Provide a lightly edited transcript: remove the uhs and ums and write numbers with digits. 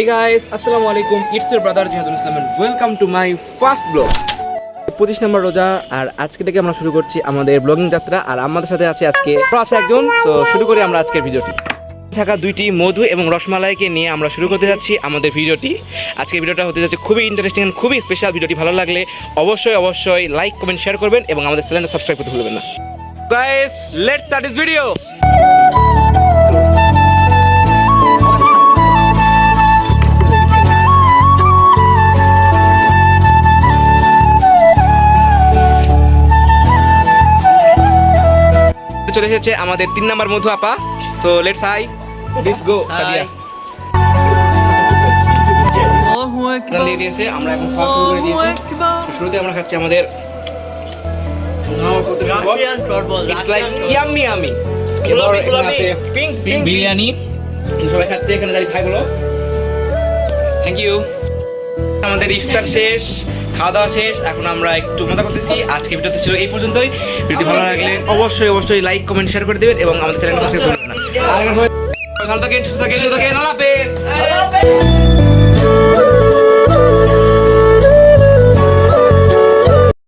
Hey guys, আসসালামু আলাইকুম, it's your brother Jihadul Islam and welcome to my first blog. 25 number রোজা আর আজকে থেকে আমরা শুরু করছি আমাদের ব্লগিং যাত্রা। আর আমাদের সাথে আছে আজকে একজন। সো শুরু করি আমরা আজকের ভিডিওটি। থাকা দুইটি মধু এবং রসমালাইকে নিয়ে আমরা শুরু করতে যাচ্ছি আমাদের ভিডিওটি। আজকের ভিডিওটা হতে যাচ্ছে খুবই ইন্টারেস্টিং এন্ড খুবই স্পেশাল। ভিডিওটি ভালো লাগলে অবশ্যই লাইক কমেন্ট শেয়ার করবেন এবং আমাদের চ্যানেলটা সাবস্ক্রাইব করতে ভুলবেন না। Guys, let's start this video. চলে এসেছে আমাদের 3 নাম্বার মধু আপা। So let's hi let's go Sadia. গান দিয়ে দিয়েছে, আমরা এখন খাওয়া শুরু করে দিয়েছি। তো শুরুতে আমরা খাচ্ছি আমাদের it's like yummy yummy pink biryani. সবাই খাচ্ছে এখানে দাঁড়িয়ে ভাইগুলো। Thank you. আমাদের ইফতার শেষ, খাওয়া দাওয়া শেষ, এখন আমরা একটু মজা করতেছি। আজকে ভিডিওতে ছিল এই পর্যন্তই। ভিডিও ভালো লাগলে অবশ্যই লাইক কমেন্ট শেয়ার করে দেবেন এবং আমাদের চ্যানেলটা সাবস্ক্রাইব করবেন না। ভালো থাকেন, সুস্থ থাকেন, আল্লাহ হাফেজ।